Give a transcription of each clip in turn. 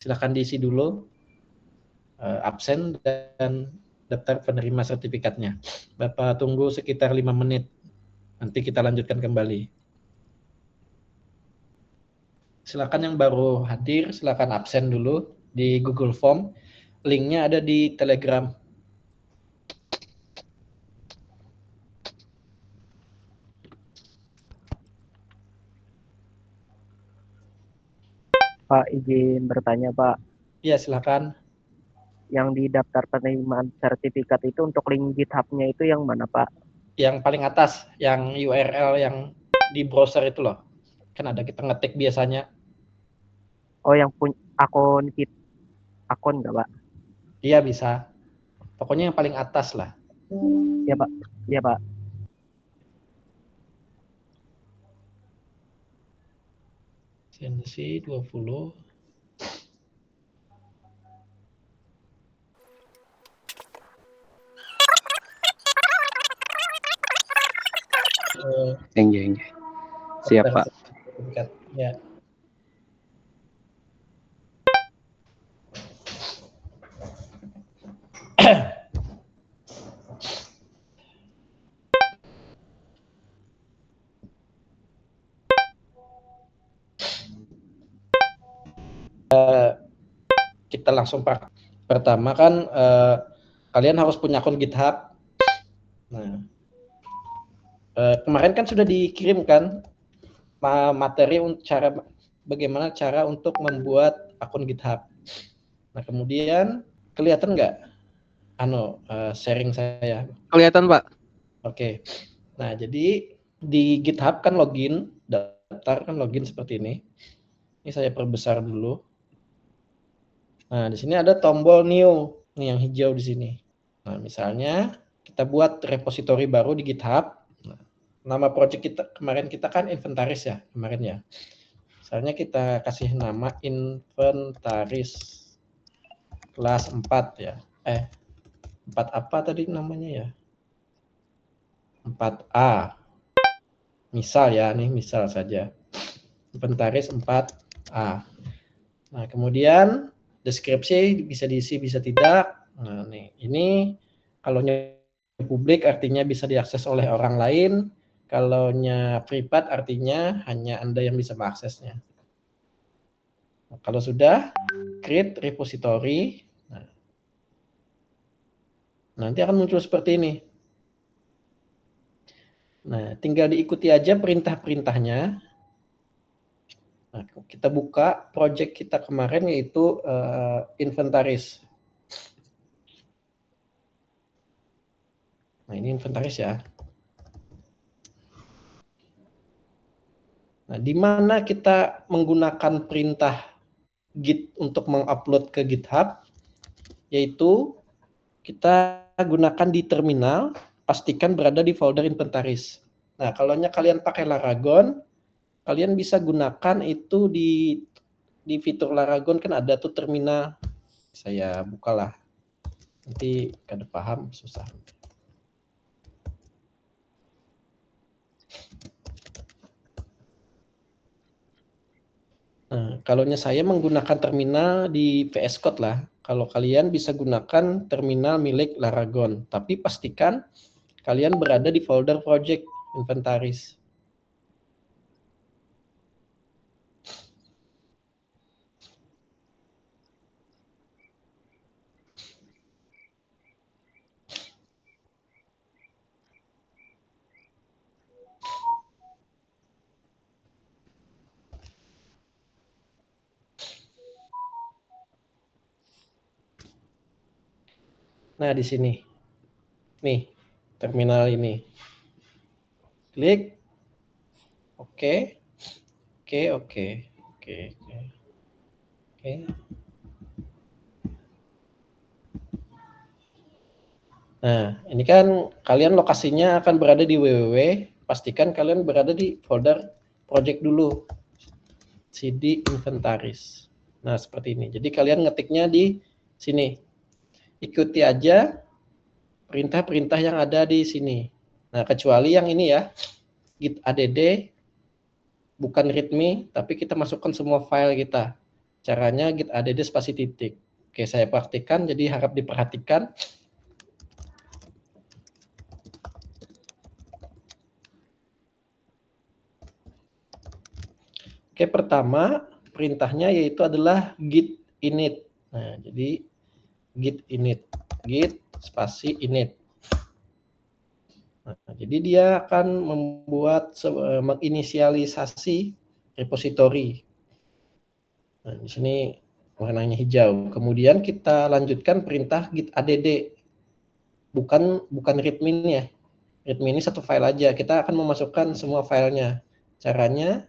Silahkan diisi dulu absen dan daftar penerima sertifikatnya. Bapak tunggu sekitar 5 menit. Nanti kita lanjutkan kembali. Silakan yang baru hadir, silakan absen dulu di Google Form. Linknya ada di Telegram. Pak, izin bertanya, Pak. Ya, silakan. Yang di daftar penerimaan sertifikat itu untuk link GitHub-nya itu yang mana, Pak? Yang paling atas, yang URL yang di browser itu loh. Kan ada kita ngetik biasanya. Oh, yang punya akun nggak, Pak? Iya, bisa. Pokoknya yang paling atas lah. Iya, Pak. Iya, Pak. Sensi 20. Enggak. Siap, Pak. Ya. Kita langsung pertama kan kalian harus punya akun GitHub. Nah, kemarin kan sudah dikirimkan materi bagaimana cara untuk membuat akun GitHub. Nah, kemudian kelihatan nggak sharing saya? Kelihatan, Pak. Oke. Nah, jadi di GitHub kan daftar kan login seperti ini. Ini saya perbesar dulu. Nah, di sini ada tombol new, nih yang hijau di sini. Nah, misalnya kita buat repository baru di GitHub. Nah, nama project kita kan inventaris ya, kemarin ya. Misalnya kita kasih nama inventaris kelas 4 ya. 4 apa tadi namanya ya? 4A. Misal ya, nih misal saja. Inventaris 4A. Nah, kemudian deskripsi bisa diisi, bisa tidak. Nah, nih, ini kalau publik artinya bisa diakses oleh orang lain. Kalau privat artinya hanya Anda yang bisa mengaksesnya. Nah, kalau sudah, create repository. Nah, nanti akan muncul seperti ini. Nah, tinggal diikuti aja perintah-perintahnya. Nah, kita buka project kita kemarin yaitu inventaris. Nah, ini inventaris ya. Nah, di mana kita menggunakan perintah git untuk mengupload ke GitHub, yaitu kita gunakan di terminal, pastikan berada di folder inventaris. Nah, kalau kalian pakai Laragon, kalian bisa gunakan itu di fitur Laragon kan ada tuh terminal. Saya bukalah. Nanti kada paham susah. Nah, kalau saya menggunakan terminal di VS Code lah. Kalau kalian bisa gunakan terminal milik Laragon, tapi pastikan kalian berada di folder project inventaris. Nah, di sini. Nih, terminal ini. Klik. Oke. Oke. Nah, ini kan kalian lokasinya akan berada di www. Pastikan kalian berada di folder project dulu. CD inventaris. Nah, seperti ini. Jadi kalian ngetiknya di sini. Ikuti aja perintah-perintah yang ada di sini. Nah, kecuali yang ini ya, git add bukan readme, tapi kita masukkan semua file kita. Caranya git add spasi titik. Oke, saya praktikkan, jadi harap diperhatikan. Oke, pertama perintahnya yaitu adalah git init. Nah, jadi git init, git spasi init. Nah, jadi dia akan membuat menginisialisasi repository. Nah, di sini warnanya hijau. Kemudian kita lanjutkan perintah git add. Bukan readme ya. Readme ini satu file aja. Kita akan memasukkan semua filenya. Caranya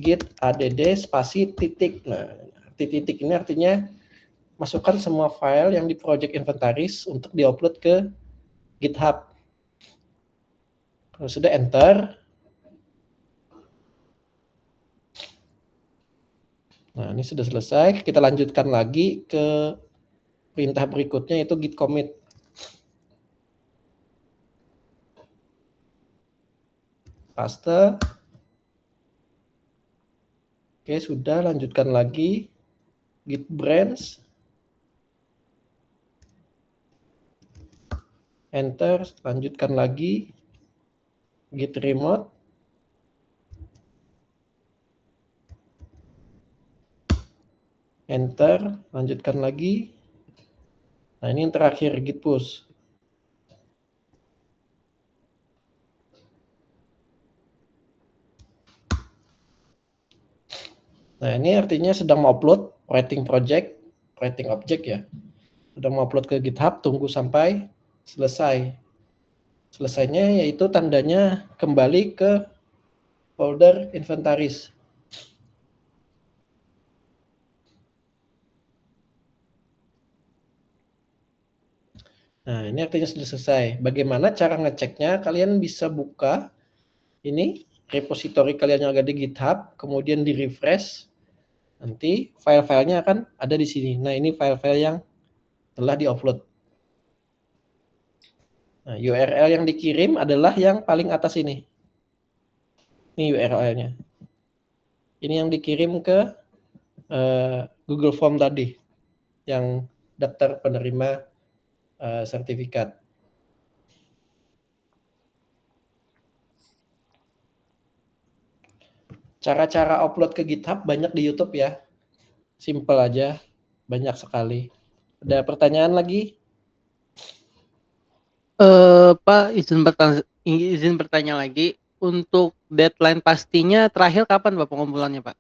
git add spasi titik. Nah, titik ini artinya masukkan semua file yang di project inventaris untuk diupload ke GitHub. Kalau sudah enter. Nah, ini sudah selesai. Kita lanjutkan lagi ke perintah berikutnya yaitu git commit. Paste. Oke, sudah, lanjutkan lagi git branch. Enter, lanjutkan lagi git remote. Enter, lanjutkan lagi. Nah, ini yang terakhir git push. Nah, ini artinya sedang mau upload writing object ya. Sedang mau upload ke GitHub, tunggu sampai selesai. Selesainya yaitu tandanya kembali ke folder inventaris. Nah, ini artinya sudah selesai. Bagaimana cara ngeceknya? Kalian bisa buka ini repository kalian yang ada di GitHub, kemudian di refresh. Nanti file-filenya akan ada di sini. Nah, ini file-file yang telah diupload. Nah, URL yang dikirim adalah yang paling atas ini. Ini URL-nya. Ini yang dikirim ke Google Form tadi, yang daftar penerima sertifikat. Cara-cara upload ke GitHub banyak di YouTube ya. Simple aja, banyak sekali. Ada pertanyaan lagi? Pak, izin bertanya lagi. Untuk deadline pastinya terakhir kapan Pak pengumpulannya Pak?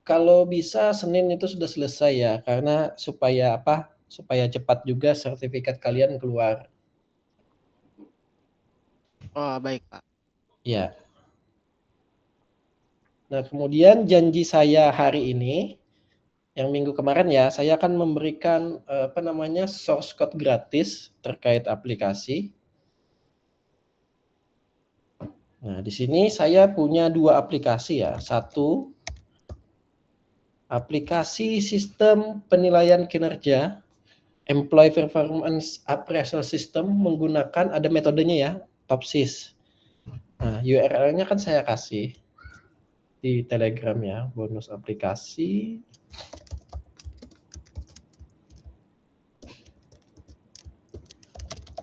Kalau bisa Senin itu sudah selesai ya, karena supaya apa? Supaya cepat juga sertifikat kalian keluar. Oh, baik Pak. Ya. Nah, kemudian janji saya hari ini, yang minggu kemarin ya, saya akan memberikan source code gratis terkait aplikasi. Nah, di sini saya punya 2 aplikasi ya. Satu, aplikasi sistem penilaian kinerja, Employee Performance Appraisal System, menggunakan, ada metodenya ya, TOPSIS. Nah, URL-nya kan saya kasih di Telegram ya, bonus aplikasi.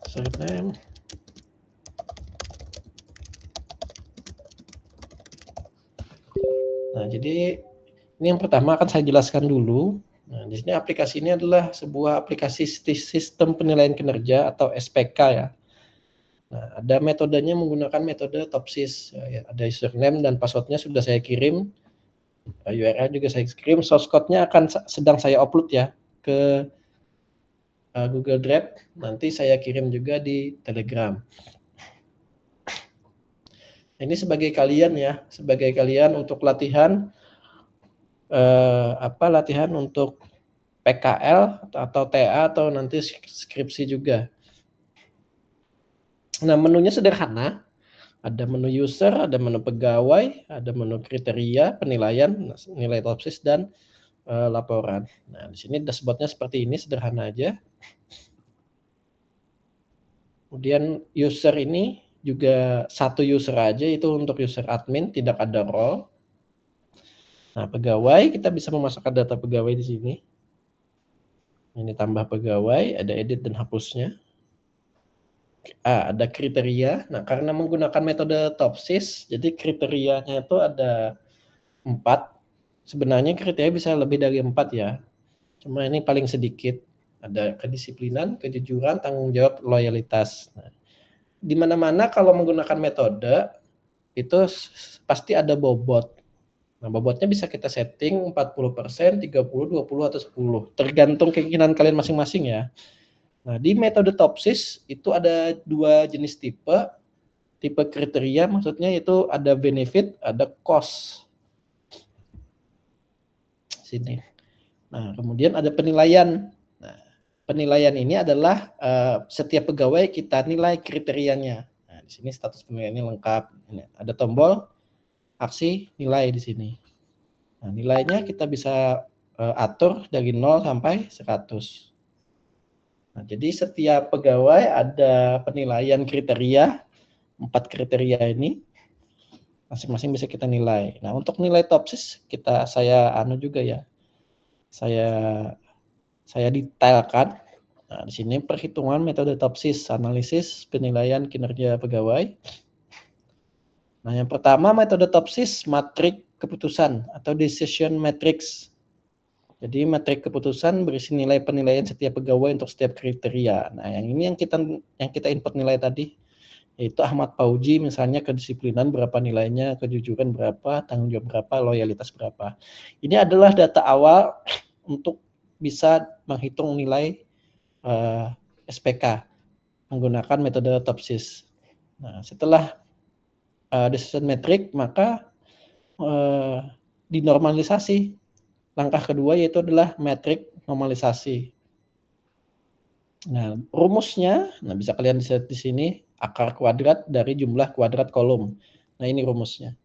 Surname. Nah, jadi ini yang pertama akan saya jelaskan dulu. Nah, di sini aplikasi ini adalah sebuah aplikasi sistem penilaian kinerja atau SPK ya. Nah, ada metodenya menggunakan metode TOPSIS. Ya, ada username dan passwordnya sudah saya kirim. URL juga saya kirim. Source code-nya akan sedang saya upload ya ke Google Drive. Nanti saya kirim juga di Telegram. Ini sebagai kalian ya, sebagai kalian untuk latihan latihan untuk PKL atau TA atau nanti skripsi juga. Nah, menunya sederhana. Ada menu user, ada menu pegawai, ada menu kriteria, penilaian, nilai TOPSIS dan laporan. Nah, di sini dashboardnya seperti ini, sederhana aja. Kemudian user ini juga satu user aja, itu untuk user admin, tidak ada role. Nah, pegawai kita bisa memasukkan data pegawai di sini. Ini tambah pegawai, ada edit dan hapusnya. Ada kriteria. Nah, karena menggunakan metode Topsys, jadi kriterianya itu ada 4. Sebenarnya kriteria bisa lebih dari 4 ya. Cuma ini paling sedikit. Ada kedisiplinan, kejujuran, tanggung jawab, loyalitas. Nah, di mana-mana kalau menggunakan metode itu pasti ada bobot. Nah, bobotnya bisa kita setting 40%, 30, 20 atau 10. Tergantung keinginan kalian masing-masing ya. Nah, di metode Topsys itu ada 2 jenis tipe. Tipe kriteria maksudnya itu ada benefit, ada cost. Sini. Nah, kemudian ada penilaian. Nah, penilaian ini adalah setiap pegawai kita nilai kriterianya. Nah, di sini status penilaiannya lengkap. Ini ada tombol aksi nilai di sini. Nah, nilainya kita bisa atur dari 0 sampai 100. Nah, jadi setiap pegawai ada penilaian kriteria, 4 kriteria ini masing-masing bisa kita nilai. Nah, untuk nilai Topsys saya juga ya. Saya detailkan. Nah, di sini perhitungan metode Topsys, analisis penilaian kinerja pegawai. Nah, yang pertama metode Topsys matrik keputusan atau decision matrix. Jadi matrik keputusan berisi nilai penilaian setiap pegawai untuk setiap kriteria. Nah, yang ini yang kita input nilai tadi, yaitu Ahmad Fauji misalnya kedisiplinan berapa nilainya, kejujuran berapa, tanggung jawab berapa, loyalitas berapa. Ini adalah data awal untuk bisa menghitung nilai SPK menggunakan metode Topsys. Nah, setelah decision metric maka dinormalisasi. Langkah kedua yaitu adalah metrik normalisasi. Nah, rumusnya, bisa kalian lihat di sini, akar kuadrat dari jumlah kuadrat kolom. Nah, ini rumusnya.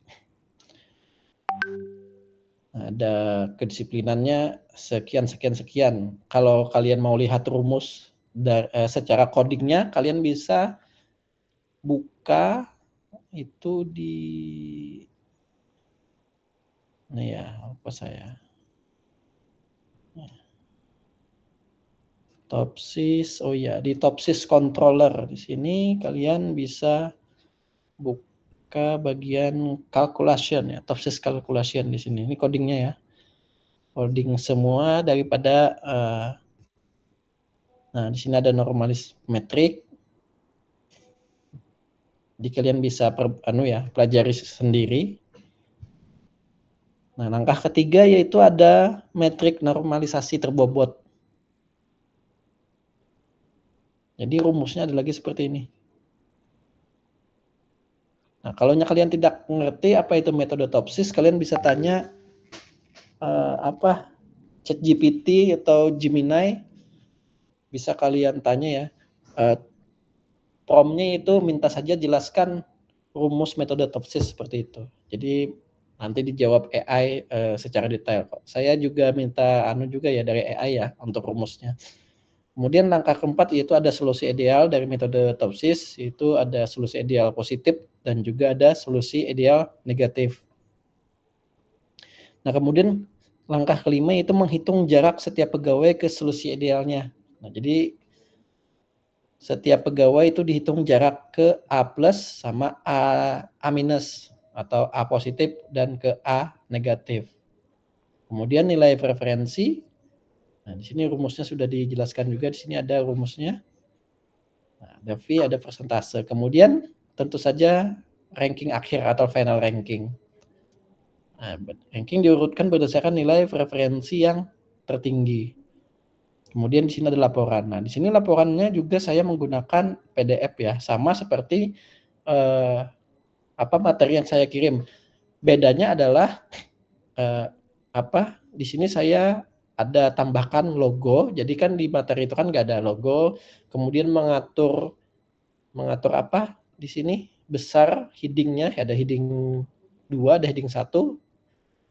Nah, ada kedisiplinannya sekian. Kalau kalian mau lihat rumus secara codingnya, kalian bisa buka itu di, nah ya, apa saya? Topsys, oh ya, di Topsys controller di sini kalian bisa buka bagian calculation ya, Topsys calculation di sini. Ini codingnya ya, coding semua daripada. Nah, di sini ada normalis metrik. Jadi kalian bisa pelajari sendiri. Nah, langkah ketiga yaitu ada metrik normalisasi terbobot. Jadi rumusnya ada lagi seperti ini. Nah, kalau kalian tidak mengerti apa itu metode Topsys, kalian bisa tanya ChatGPT atau Gemini. Bisa kalian tanya ya. Prompt-nya itu minta saja jelaskan rumus metode Topsys seperti itu. Jadi nanti dijawab AI secara detail. Saya juga minta juga ya dari AI ya untuk rumusnya. Kemudian langkah keempat yaitu ada solusi ideal dari metode Topsys, itu ada solusi ideal positif dan juga ada solusi ideal negatif. Nah, kemudian langkah kelima itu menghitung jarak setiap pegawai ke solusi idealnya. Nah, jadi setiap pegawai itu dihitung jarak ke A plus sama A minus atau A positif dan ke A negatif. Kemudian nilai preferensi. Nah, di sini rumusnya sudah dijelaskan juga. Di sini ada rumusnya. Nah, ada V, ada persentase. Kemudian tentu saja ranking akhir atau final ranking. Nah, ranking diurutkan berdasarkan nilai preferensi yang tertinggi. Kemudian di sini ada laporan. Nah, di sini laporannya juga saya menggunakan PDF ya, sama seperti materi yang saya kirim. Bedanya adalah di sini saya ada tambahkan logo. Jadi kan di materi itu kan nggak ada logo. Kemudian mengatur di sini besar headingnya, ada heading 2, ada heading 1.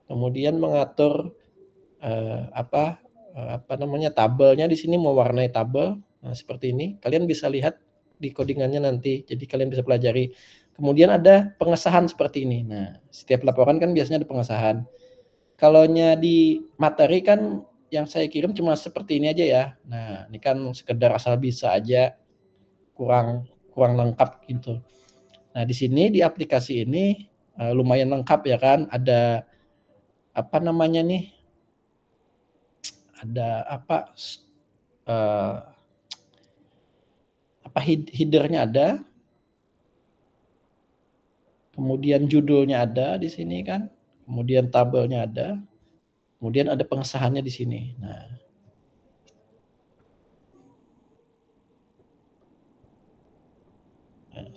Kemudian mengatur tabelnya di sini mewarnai tabel. Nah, seperti ini. Kalian bisa lihat di codingannya nanti. Jadi kalian bisa pelajari. Kemudian ada pengesahan seperti ini. Nah, setiap laporan kan biasanya ada pengesahan. Kalaunya di materi kan yang saya kirim cuma seperti ini aja ya. Nah, ini kan sekedar asal bisa aja, kurang lengkap gitu. Nah, di sini di aplikasi ini lumayan lengkap ya kan. Ada apa namanya nih? Ada apa? Headernya ada. Kemudian judulnya ada di sini kan. Kemudian tabelnya ada. Kemudian ada pengesahannya di sini. Nah,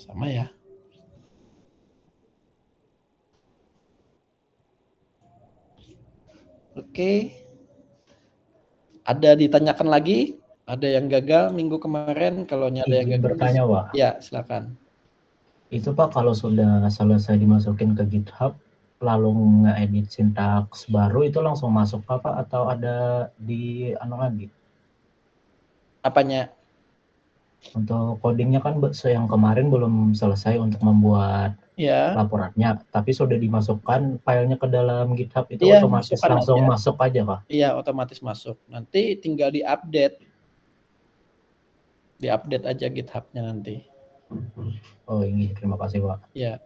sama ya. Oke. Ada ditanyakan lagi? Ada yang gagal minggu kemarin? Kalau ada yang Izin gagal, bertanya, Pak. ya silakan. Itu Pak kalau sudah selesai dimasukin ke GitHub, lalu nge-edit sintaks baru itu langsung masuk Pak atau ada di lagi? Apanya? Untuk codingnya kan yang kemarin belum selesai untuk membuat Ya. laporannya, tapi sudah dimasukkan filenya ke dalam GitHub itu Iya, otomatis masukkan langsung aja. masuk aja Pak? Iya, otomatis masuk. Nanti tinggal diupdate. Diupdate aja GitHub-nya nanti. Oh ini terima kasih Pak. Ya.